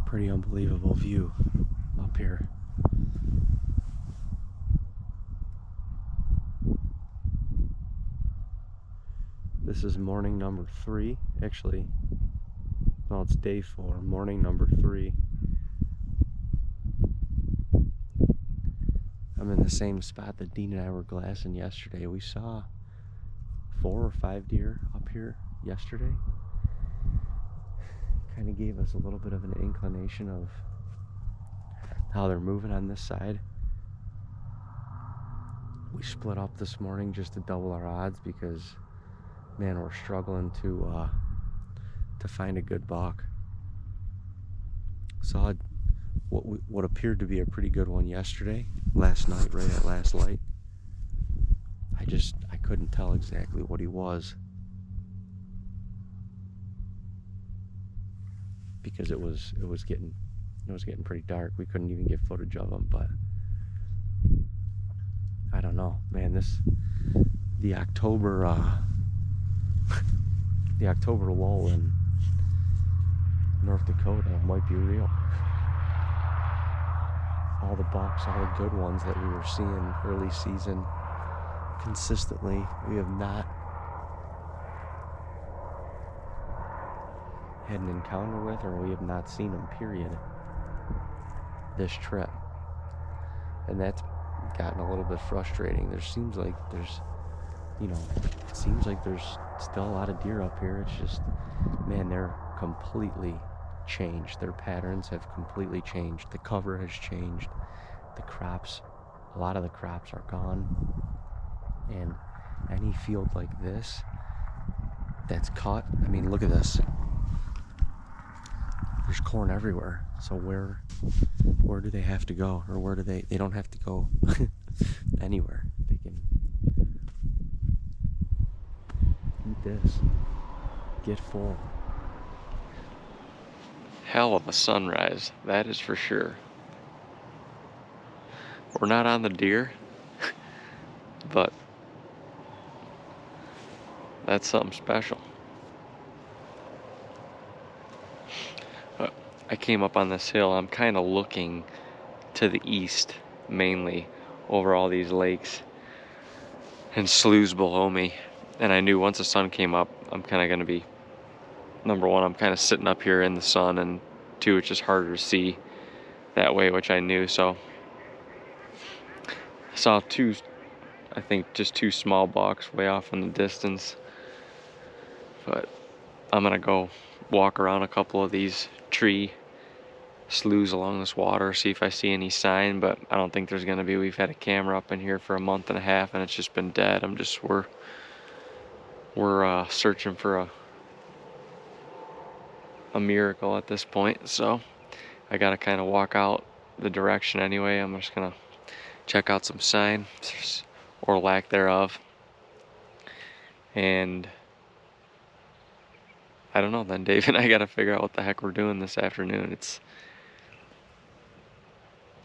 Pretty unbelievable view up here. This is morning number 3. Actually, well, it's day 4, morning number 3. I'm in the same spot that Dean and I were glassing yesterday. We saw 4 or 5 deer up here yesterday. Kind of gave us a little bit of an inclination of how they're moving on this side. We split up this morning just to double our odds because, man, we're struggling to find a good buck. Saw what appeared to be a pretty good one yesterday, last night, right at last light. I couldn't tell exactly what he was because it was getting pretty dark. We couldn't even get footage of him, but I don't know, man. The October lull in North Dakota might be real. All the bucks, all the good ones that we were seeing early season consistently, we have not had an encounter with, or we have not seen them, period, this trip. And that's gotten a little bit frustrating. It seems like there's still a lot of deer up here. It's just, man, they're completely changed. Their patterns have completely changed. The cover has changed. The crops, a lot of the crops are gone. And any field like this that's cut, I mean, look at this. There's corn everywhere. So where do they have to go? Or where do they don't have to go anywhere. They can eat this, get full. Hell of a sunrise, that is for sure. We're not on the deer, but that's something special. I came up on this hill. I'm kind of looking to the east, mainly, over all these lakes and sloughs below me. And I knew once the sun came up, I'm kind of going to be, number one, I'm kind of sitting up here in the sun, and 2, it's just harder to see that way, which I knew. So I saw just two small bucks way off in the distance. But I'm going to go walk around a couple of these tree sloughs along this water, see if I see any sign, but I don't think there's going to be. We've had a camera up in here for a month and a half and it's just been dead. We're searching for a miracle at this point, so I got to kind of walk out the direction anyway. I'm just going to check out some sign or lack thereof, and I don't know, then Dave and I got to figure out what the heck we're doing this afternoon.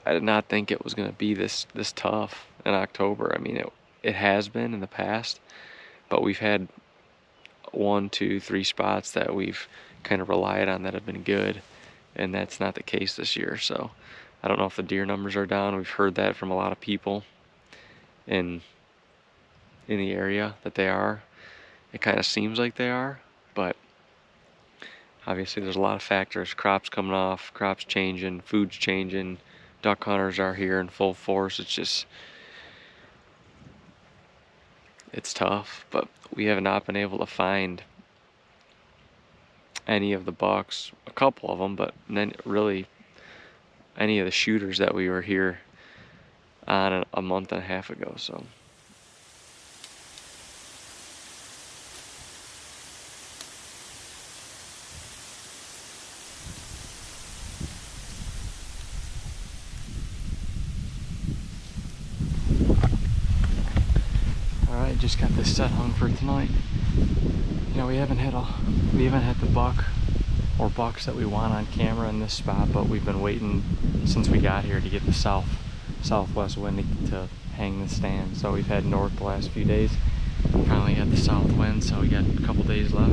I did not think it was going to be this tough in October. I mean, it has been in the past, but we've had 1, 2, 3 spots that we've kind of relied on that have been good, and that's not the case this year. So I don't know if the deer numbers are down. We've heard that from a lot of people in the area that they are. It kind of seems like they are, but obviously there's a lot of factors. Crops coming off, crops changing, food's changing, duck hunters are here in full force. It's tough, but we have not been able to find any of the bucks, a couple of them, but then really any of the shooters that we were here on a month and a half ago. So alright, just got this set hung for tonight. You know, we haven't had the buck or bucks that we want on camera in this spot, but we've been waiting since we got here to get the southwest wind to hang the stand. So we've had north the last few days. Finally got the south wind, so we got a couple days left.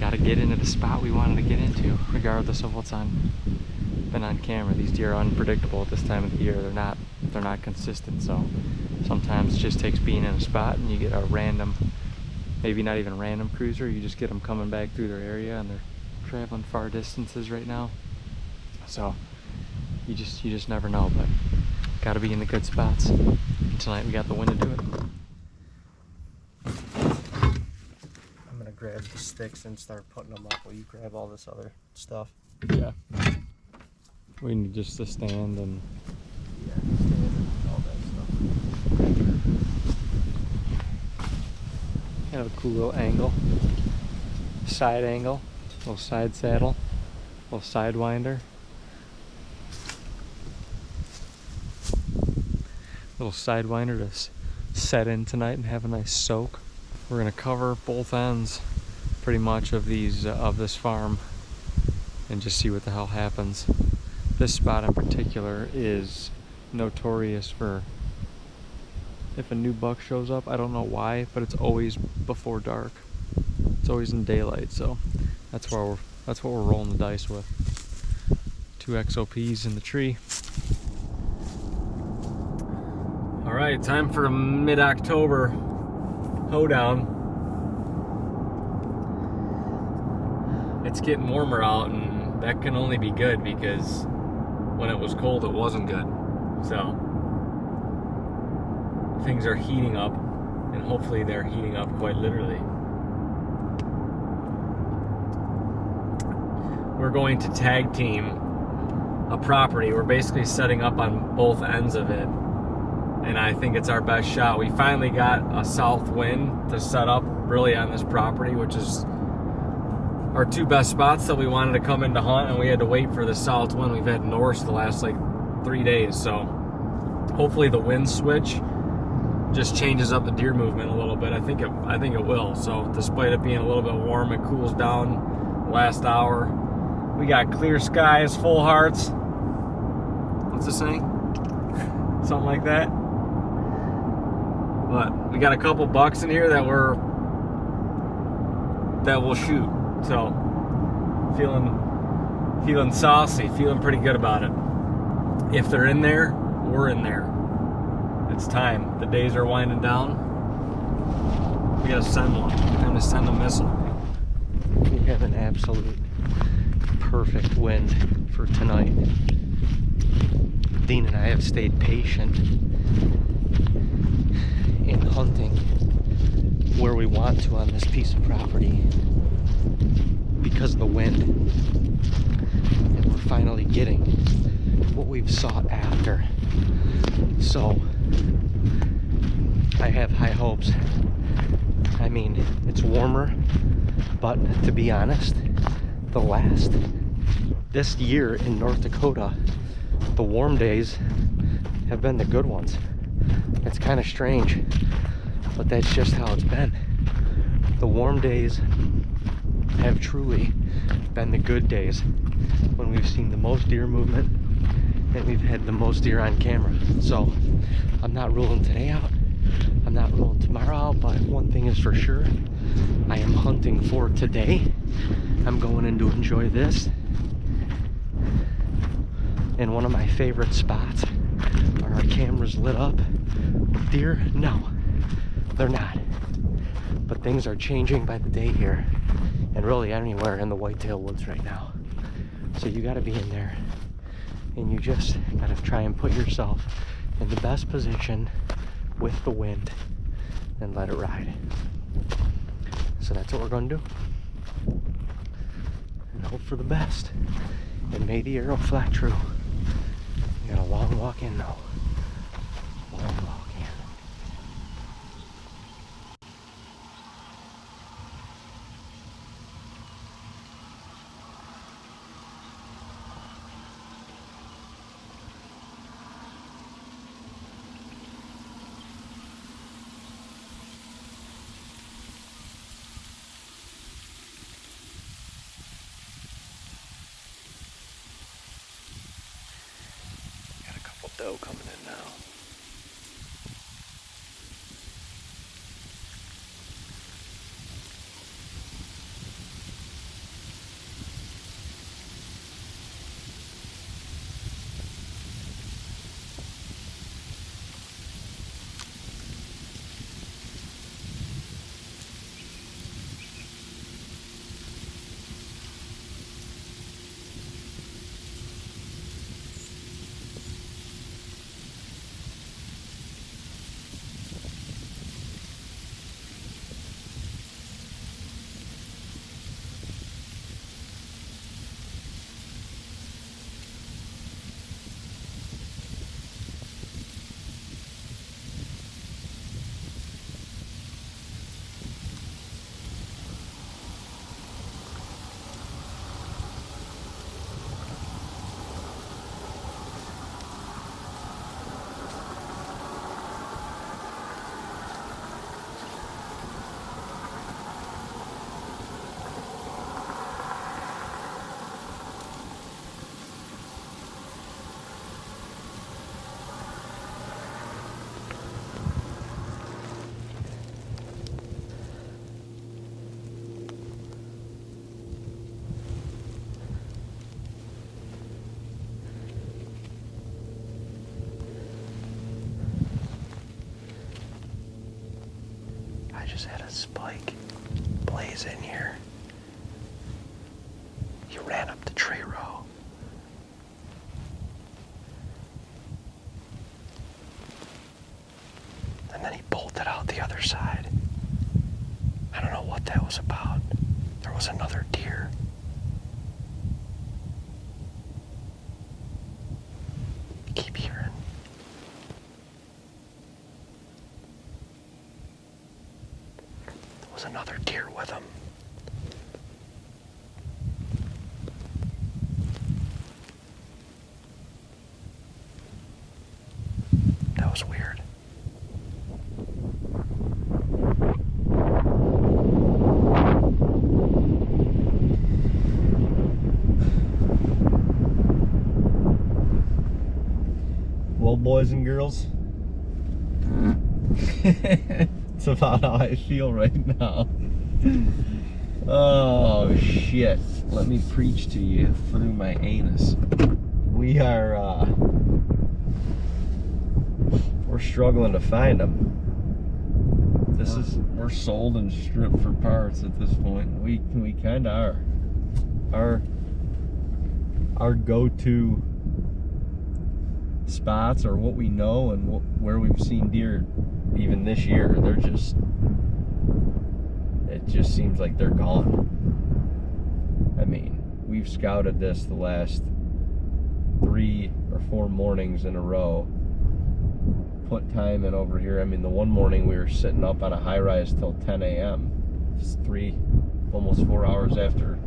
Got to get into the spot we wanted to get into, regardless of what's been on camera. These deer are unpredictable at this time of the year. They're not consistent. So sometimes it just takes being in a spot and you get a random, maybe not even random cruiser. You just get them coming back through their area and they're traveling far distances right now. So you just never know. But got to be in the good spots. And tonight we got the wind to do it. Grab the sticks and start putting them up while you grab all this other stuff. Yeah. We need just to stand and all that stuff. Have a cool little angle. Side angle. Little side saddle. Little sidewinder. Little sidewinder to set in tonight and have a nice soak. We're gonna cover both ends pretty much of this farm and just see what the hell happens. This spot in particular is notorious for, if a new buck shows up, I don't know why, but it's always before dark. It's always in daylight, so that's what we're rolling the dice with. 2 XOPs in the tree. All right, time for a mid-October hoedown. It's getting warmer out, and that can only be good because when it was cold it wasn't good. So things are heating up, and hopefully they're heating up quite literally. We're going to tag team a property. We're basically setting up on both ends of it, and I think it's our best shot. We finally got a south wind to set up really on this property, which is our 2 best spots that we wanted to come in to hunt, and we had to wait for the south wind. We've had north the last like 3 days, so hopefully the wind switch just changes up the deer movement a little bit. I think it will. So despite it being a little bit warm, it cools down last hour. We got clear skies, full hearts. What's the saying? Something like that. But we got a couple bucks in here that will shoot. So feeling saucy, feeling pretty good about it. If they're in there, we're in there. It's time. The days are winding down. We gotta send one. Time to send a missile. We have an absolute perfect wind for tonight. Dean and I have stayed patient in hunting where we want to on this piece of property because of the wind, and we're finally getting what we've sought after. So I have high hopes. I mean, it's warmer, but to be honest, this year in North Dakota, the warm days have been the good ones. It's kind of strange, but that's just how it's been. The warm days have truly been the good days when we've seen the most deer movement and we've had the most deer on camera. So I'm not ruling today out, I'm not ruling tomorrow out, but one thing is for sure, I am hunting for today. I'm going in to enjoy this. And one of my favorite spots, are our cameras lit up with deer? No, they're not. But things are changing by the day here, and really anywhere in the whitetail woods right now. So you gotta be in there, and you just gotta try and put yourself in the best position with the wind and let it ride. So that's what we're gonna do. And hope for the best. And may the arrow fly true. We got a long walk in though. Long walk in. Doe coming in now. just had a spike blaze in here. He ran up the tree row. And then he bolted out the other side. I don't know what that was about. There was another deer. Keep hearing. There was another deer with him. That was weird. Well, boys and girls, it's about how I feel right now. Oh shit, let me preach to you through my anus. We are we're struggling to find them. We're sold and stripped for parts at this point. We kind of are. Our go-to spots are what we know and where we've seen deer even this year. It just seems like they're gone. I mean, we've scouted this the last 3 or 4 mornings in a row, put time in over here. I mean, the one morning we were sitting up on a high rise till 10 a.m. It's almost 4 hours after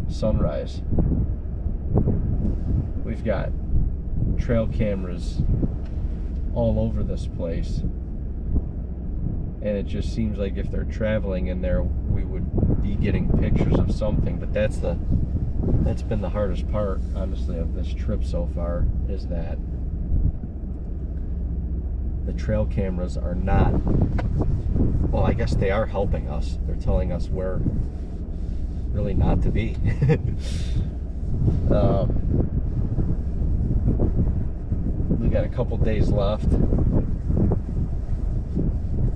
sunrise. We've got trail cameras all over this place, and it just seems like if they're traveling in there, we would be getting pictures of something. But that's been the hardest part, honestly, of this trip so far, is that the trail cameras are not, well, I guess they are helping us. They're telling us where really not to be. We got a couple days left,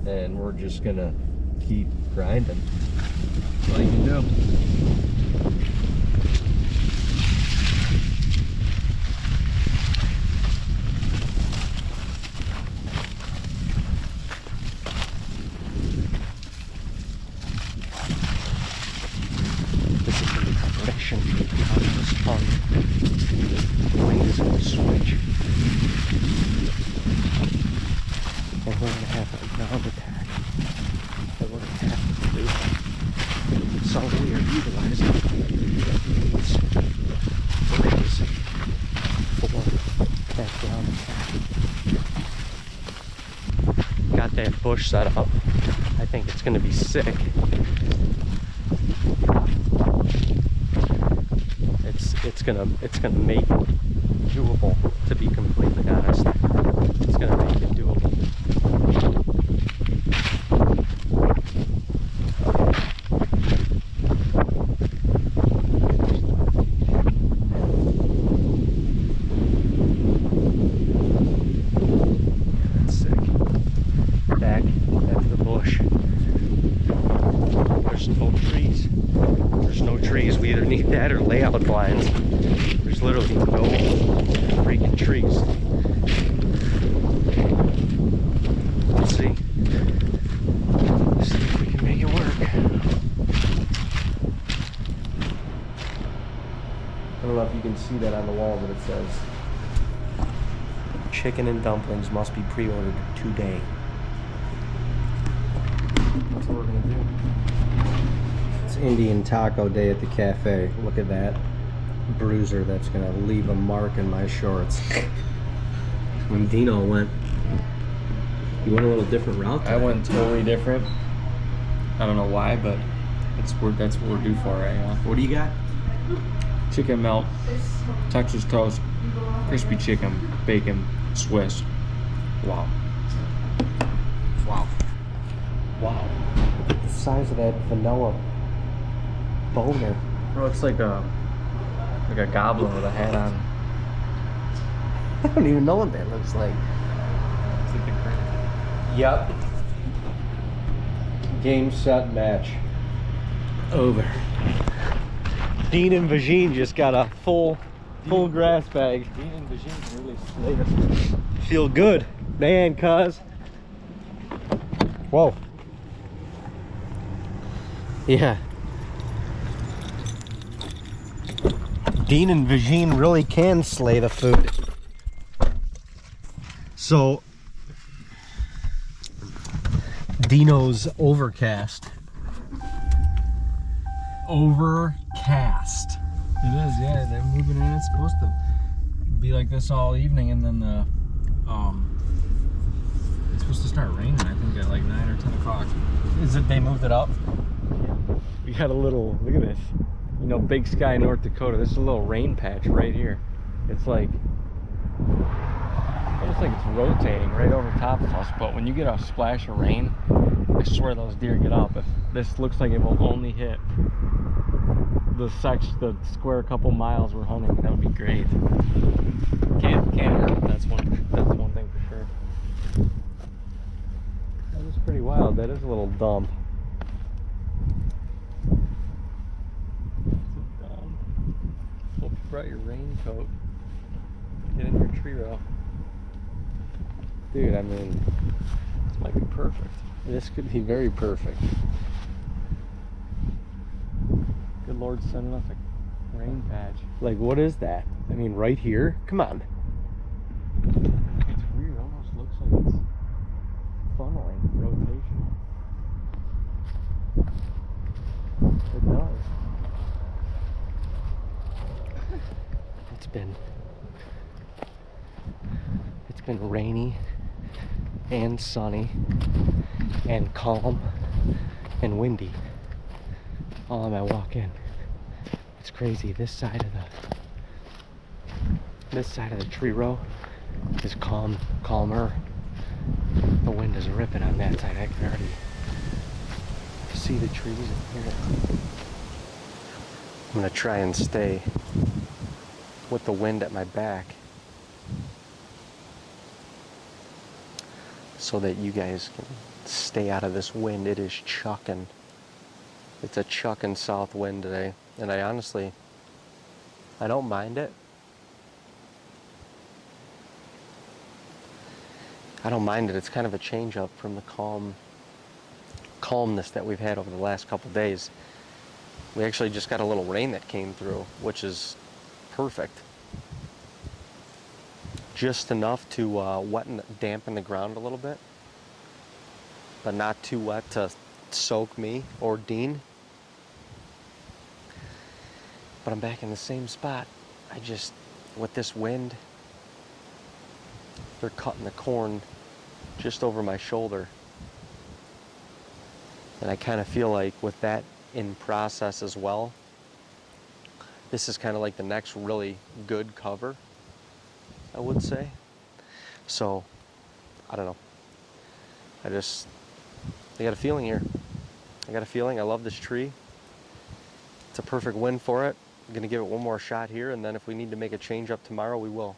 and we're just gonna keep grinding. That's all you can do. This is the preparation of this hunt. Wings will switch. And we're going to have a ground attack that we're going to have to do. So we are utilizing these bushes for that ground attack. Got that bush set up. I think it's going to be sick. It's gonna make it doable, to be completely honest. It's gonna make it doable. That's sick. Back to the bush. There's no trees. There's no trees. We either need that or layout blinds. There's literally no freaking trees. Let's see. Let's see if we can make it work. I don't know if you can see that on the wall, but it says chicken and dumplings must be pre-ordered today. That's what we're gonna do. It's Indian Taco Day at the cafe. Look at that bruiser that's gonna leave a mark in my shorts. When Dino went, you went a little different route today. I went totally different. I don't know why, but that's what we're due for right now. What do you got? Chicken melt, Texas toast, crispy chicken, bacon, Swiss. Wow. Wow. Wow. Look at the size of that vanilla boner. It looks like a goblin with a hat on. I don't even know what that looks like. It's like the crown. Yep. Game, set, match. Over. Dean and Vagine just got a full grass bag. Dean and Vagine really slayed us. Feel good, man, cuz. Whoa. Yeah. Dean and Vagine really can slay the food. So, Dino's overcast. Overcast. It is, yeah. They're moving in. It's supposed to be like this all evening, and then it's supposed to start raining. I think at like 9 or 10 o'clock. Is it? They moved it up. We got a little. Look at this. You know, Big Sky, North Dakota. This is a little rain patch right here. It's like almost like it's rotating right over top of us. But when you get a splash of rain, I swear those deer get up. If this looks like it will only hit the square couple miles we're hunting, that would be great. Can't hurt. That's one thing for sure. That was pretty wild. That is a little dump. Hope you brought your raincoat. Get in your tree row. Dude, I mean, this might be perfect. This could be very perfect. Good Lord sending us a rain patch. Like, what is that? I mean, right here? Come on. It's weird. It almost looks like it's funneling, rotation. It does. It's been rainy and sunny and calm and windy all on my walk in. It's crazy. This side of the tree row is calmer. The wind is ripping on that side. I can already see the trees in here. I'm gonna try and stay with the wind at my back so that you guys can stay out of this wind. It is chucking. It's a chucking south wind today, and I don't mind it. I don't mind it. It's kind of a change up from the calmness that we've had over the last couple days. We actually just got a little rain that came through, which is perfect. Just enough to wet and dampen the ground a little bit, but not too wet to soak me or Dean. But I'm back in the same spot. With this wind, they're cutting the corn just over my shoulder. And I kind of feel like with that in process as well, this is kind of like the next really good cover, I would say. So, I don't know. I got a feeling here. I got a feeling. I love this tree. It's a perfect win for it. I'm gonna give it one more shot here, and then if we need to make a change up tomorrow, we will.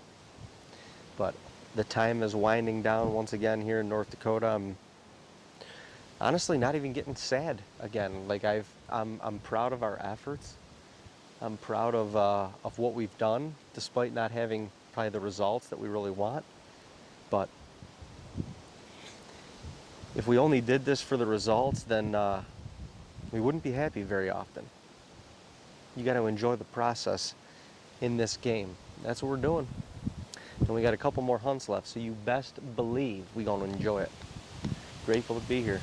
But the time is winding down once again here in North Dakota. I'm honestly not even getting sad again. Like I'm proud of our efforts. I'm proud of what we've done, despite not having probably the results that we really want. But if we only did this for the results, then we wouldn't be happy very often. You got to enjoy the process in this game. That's what we're doing. And we got a couple more hunts left, so you best believe we're gonna enjoy it. Grateful to be here.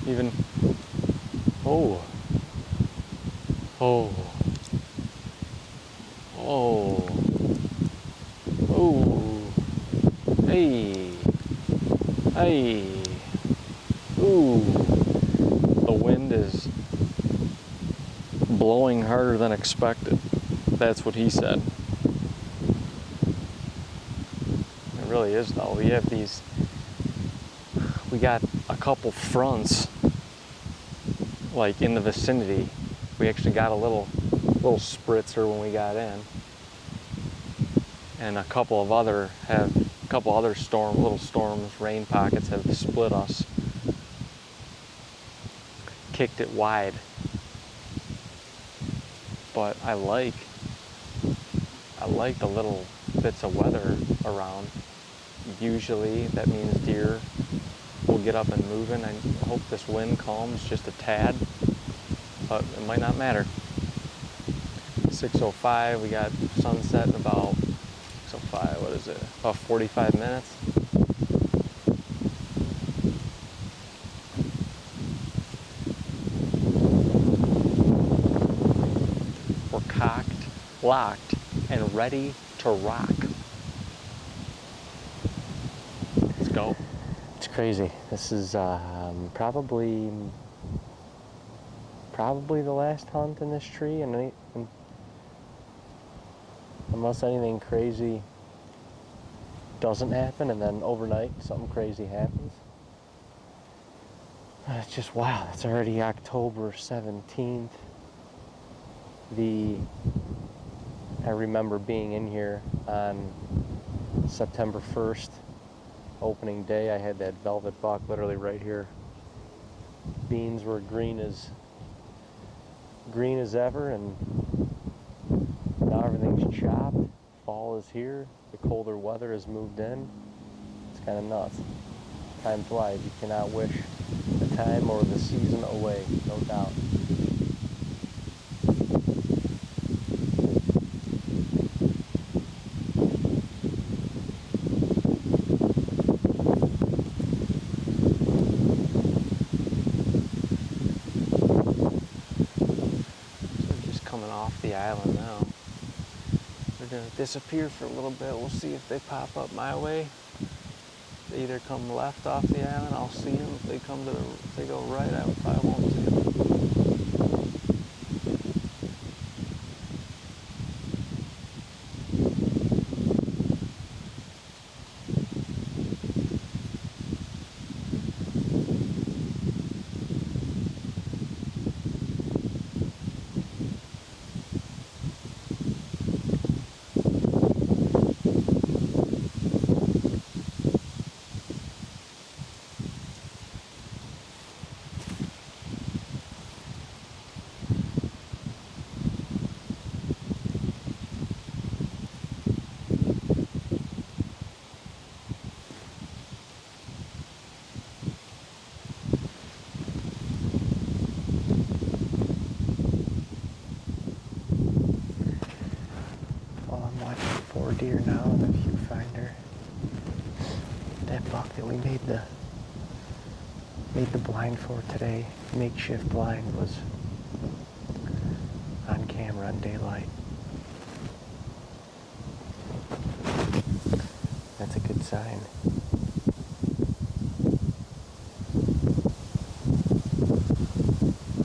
Even, oh, hey, ooh, the wind is blowing harder than expected. That's what he said. It really is though. We got a couple fronts like in the vicinity. We actually got a little spritzer when we got in. And a couple couple other little storms, rain pockets have split us, kicked it wide. But I like the little bits of weather around. Usually that means deer will get up and moving. I hope this wind calms just a tad, but it might not matter. 6:05, we got sunset in about 6:05, what is it? About 45 minutes. We're cocked, locked, and ready to rock. Let's go. It's crazy. This is probably the last hunt in this tree, and unless anything crazy doesn't happen, and then overnight something crazy happens. It's just wow. It's already October 17th. I remember being in here on September 1st, opening day. I had that velvet buck literally right here. Beans were green as ever, and now everything's chopped. Fall is here. The colder weather has moved in. It's kind of nuts. Time flies. You cannot wish the time or the season away, no doubt. Off the island now. They're gonna disappear for a little bit. We'll see if they pop up my way. They either come left off the island, I'll see them. If they if they go right, I probably won't see them. Deer now in the viewfinder. That buck that we made the blind for today, makeshift blind, was on camera in daylight. That's a good sign.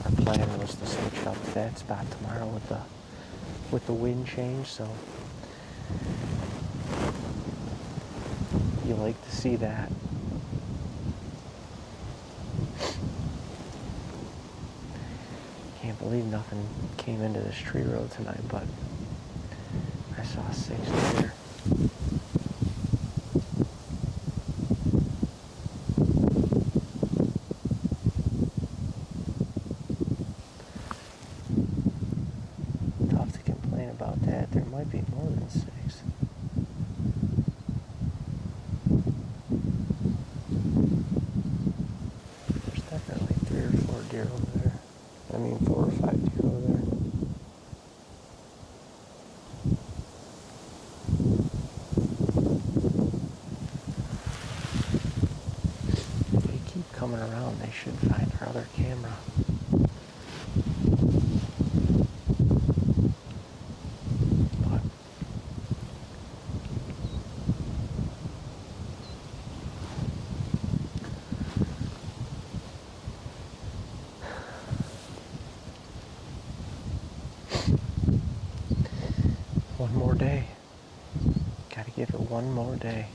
Our plan was to switch up to that spot tomorrow with the wind change, so you like to see that. Can't believe nothing came into this tree road tonight, but I saw 6 deer. Tough to complain about that. There might be more than 6. Deer over there. 4 or 5 deer over there. If they keep coming around, they should find our other camera. But one more day. Gotta give it one more day.